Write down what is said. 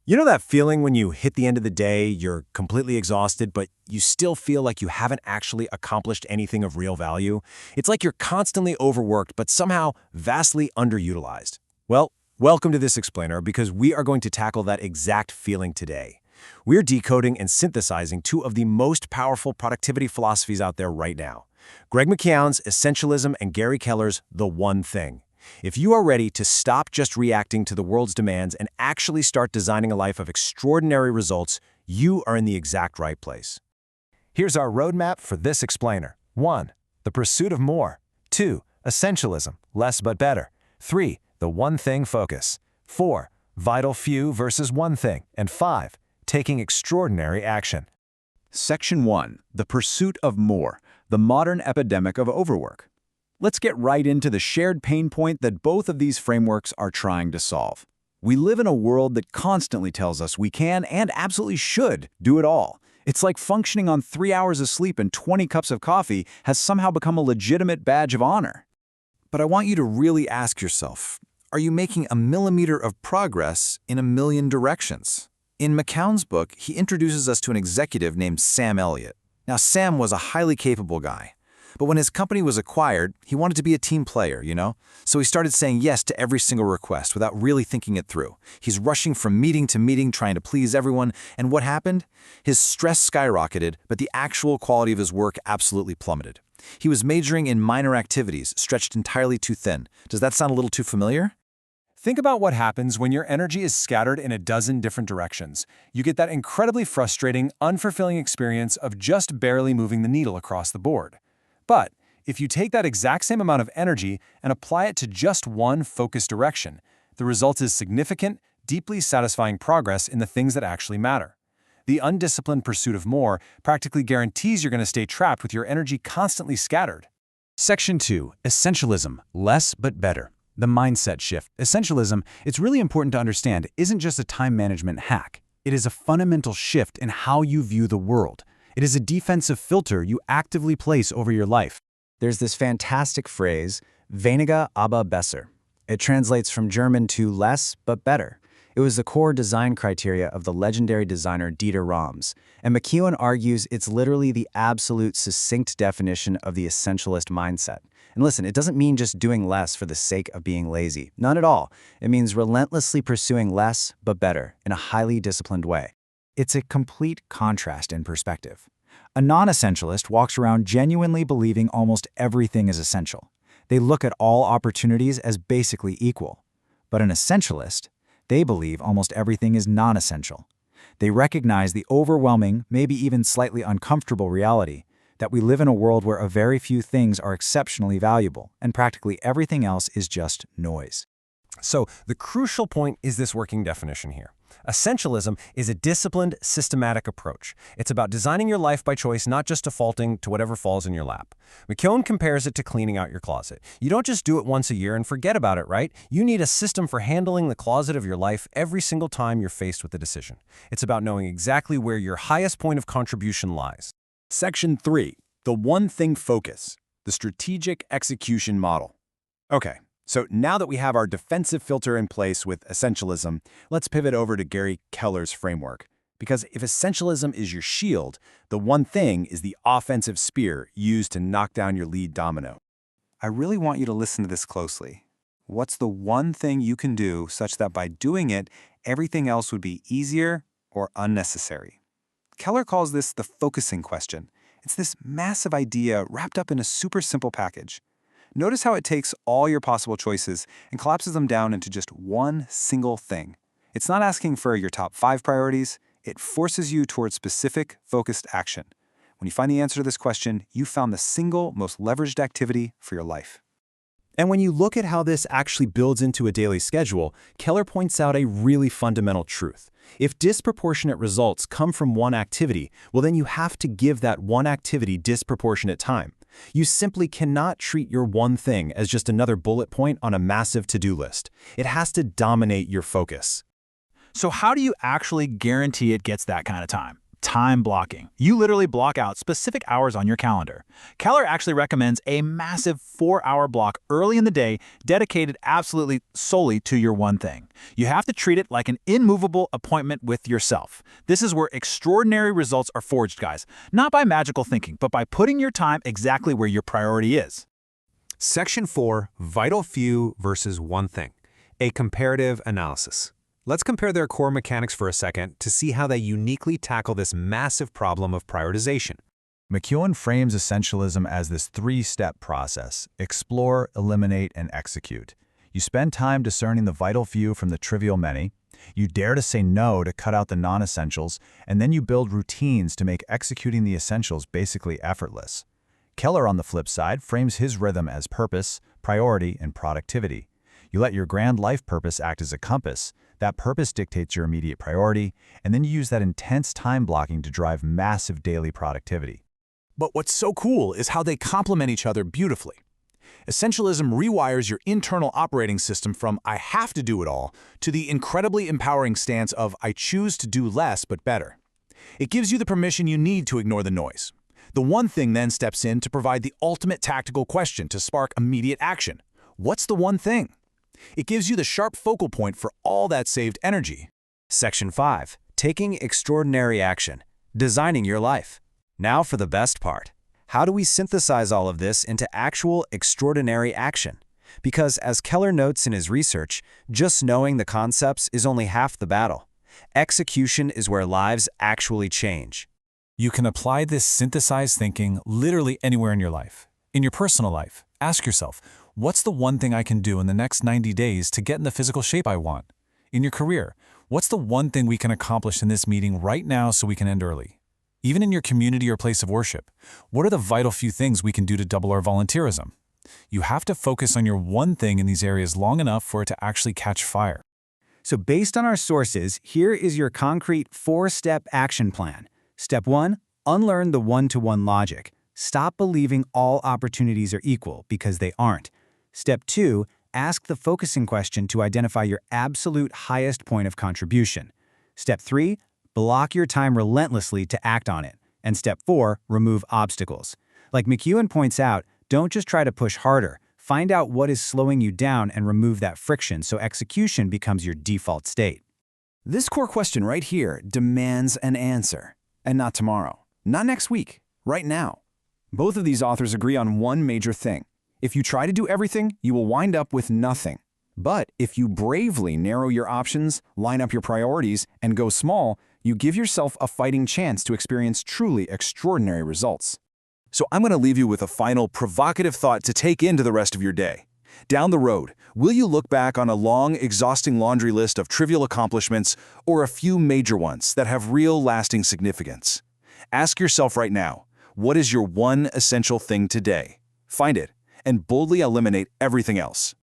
You know that feeling when you hit the end of the day, you're completely exhausted, but you still feel like you haven't actually accomplished anything of real value? It's like you're constantly overworked, but somehow vastly underutilized. Well, welcome to this explainer because we are going to tackle that exact feeling today. We're decoding and synthesizing two of the most powerful productivity philosophies out there right now. Greg McKeown's Essentialism and Gary Keller's The One Thing. If you are ready to stop just reacting to the world's demands and actually start designing a life of extraordinary results, you are in the exact right place. Here's our roadmap for this explainer. 1. The pursuit of more. 2. Essentialism, less but better. 3. The one thing focus. 4. Vital few versus one thing. And 5. Taking extraordinary action. Section 1. The pursuit of more, the modern epidemic of overwork. Let's get right into the shared pain point that both of these frameworks are trying to solve. We live in a world that constantly tells us we can and absolutely should do it all. It's like functioning on 3 hours of sleep and 20 cups of coffee has somehow become a legitimate badge of honor. But I want you to really ask yourself, are you making a millimeter of progress in a million directions? In McKeown's book, he introduces us to an executive named Sam Elliott. Now, Sam was a highly capable guy. But when his company was acquired, he wanted to be a team player, So he started saying yes to every single request without really thinking it through. He's rushing from meeting to meeting, trying to please everyone. And what happened? His stress skyrocketed, but the actual quality of his work absolutely plummeted. He was majoring in minor activities, stretched entirely too thin. Does that sound a little too familiar? Think about what happens when your energy is scattered in a dozen different directions. You get that incredibly frustrating, unfulfilling experience of just barely moving the needle across the board. But if you take that exact same amount of energy and apply it to just one focused direction, the result is significant, deeply satisfying progress in the things that actually matter. The undisciplined pursuit of more practically guarantees you're going to stay trapped with your energy constantly scattered. Section 2. Essentialism, less but better. The mindset shift. Essentialism, it's really important to understand, isn't just a time management hack. It is a fundamental shift in how you view the world. It is a defensive filter you actively place over your life. There's this fantastic phrase, weniger aber besser. It translates from German to less but better. It was the core design criteria of the legendary designer Dieter Rams, and McKeown argues it's literally the absolute succinct definition of the essentialist mindset. And listen, it doesn't mean just doing less for the sake of being lazy. Not at all. It means relentlessly pursuing less but better in a highly disciplined way. It's a complete contrast in perspective. A non-essentialist walks around genuinely believing almost everything is essential. They look at all opportunities as basically equal. But an essentialist, they believe almost everything is non-essential. They recognize the overwhelming, maybe even slightly uncomfortable reality that we live in a world where a very few things are exceptionally valuable, and practically everything else is just noise. So the crucial point is this working definition here. Essentialism is a disciplined, systematic approach. It's about designing your life by choice, not just defaulting to whatever falls in your lap. McKeown compares it to cleaning out your closet. You don't just do it once a year and forget about it, right? You need a system for handling the closet of your life every single time you're faced with a decision. It's about knowing exactly where your highest point of contribution lies. Section 3. The one thing focus, the strategic execution model. Okay. So now that we have our defensive filter in place with essentialism, let's pivot over to Gary Keller's framework. Because if essentialism is your shield, the one thing is the offensive spear used to knock down your lead domino. I really want you to listen to this closely. What's the one thing you can do such that by doing it, everything else would be easier or unnecessary? Keller calls this the focusing question. It's this massive idea wrapped up in a super simple package. Notice how it takes all your possible choices and collapses them down into just one single thing. It's not asking for your top 5 priorities. It forces you towards specific, focused action. When you find the answer to this question, you found the single most leveraged activity for your life. And when you look at how this actually builds into a daily schedule, Keller points out a really fundamental truth. If disproportionate results come from one activity, well then you have to give that one activity disproportionate time. You simply cannot treat your one thing as just another bullet point on a massive to-do list. It has to dominate your focus. So how do you actually guarantee it gets that kind of time? Time blocking. You literally block out specific hours on your calendar. Keller actually recommends a massive 4-hour block early in the day dedicated absolutely solely to your one thing. You have to treat it like an immovable appointment with yourself. This is where extraordinary results are forged, guys. Not by magical thinking, but by putting your time exactly where your priority is. Section 4, Vital Few versus One Thing, a comparative analysis. Let's compare their core mechanics for a second to see how they uniquely tackle this massive problem of prioritization. McKeown frames essentialism as this 3-step process: explore, eliminate, and execute. You spend time discerning the vital few from the trivial many. You dare to say no to cut out the non-essentials, and then you build routines to make executing the essentials basically effortless. Keller, on the flip side, frames his rhythm as purpose, priority, and productivity. You let your grand life purpose act as a compass. That purpose dictates your immediate priority, and then you use that intense time blocking to drive massive daily productivity. But what's so cool is how they complement each other beautifully. Essentialism rewires your internal operating system from "I have to do it all" to the incredibly empowering stance of "I choose to do less but better." It gives you the permission you need to ignore the noise. The one thing then steps in to provide the ultimate tactical question to spark immediate action. What's the one thing? It gives you the sharp focal point for all that saved energy. Section 5. Taking extraordinary action. Designing your life. Now for the best part. How do we synthesize all of this into actual extraordinary action? Because as Keller notes in his research, just knowing the concepts is only half the battle. Execution is where lives actually change. You can apply this synthesized thinking literally anywhere in your life. In your personal life, ask yourself, what's the one thing I can do in the next 90 days to get in the physical shape I want? In your career, what's the one thing we can accomplish in this meeting right now so we can end early? Even in your community or place of worship, what are the vital few things we can do to double our volunteerism? You have to focus on your one thing in these areas long enough for it to actually catch fire. So based on our sources, here is your concrete 4-step action plan. Step 1, unlearn the one-to-one logic. Stop believing all opportunities are equal, because they aren't. Step 2, ask the focusing question to identify your absolute highest point of contribution. Step 3, block your time relentlessly to act on it. And step 4, remove obstacles. Like McKeown points out, don't just try to push harder. Find out what is slowing you down and remove that friction so execution becomes your default state. This core question right here demands an answer. And not tomorrow, not next week, right now. Both of these authors agree on one major thing. If you try to do everything, you will wind up with nothing. But if you bravely narrow your options, line up your priorities, and go small, you give yourself a fighting chance to experience truly extraordinary results. So I'm going to leave you with a final provocative thought to take into the rest of your day. Down the road, will you look back on a long, exhausting laundry list of trivial accomplishments or a few major ones that have real, lasting significance? Ask yourself right now, what is your one essential thing today? Find it and boldly eliminate everything else.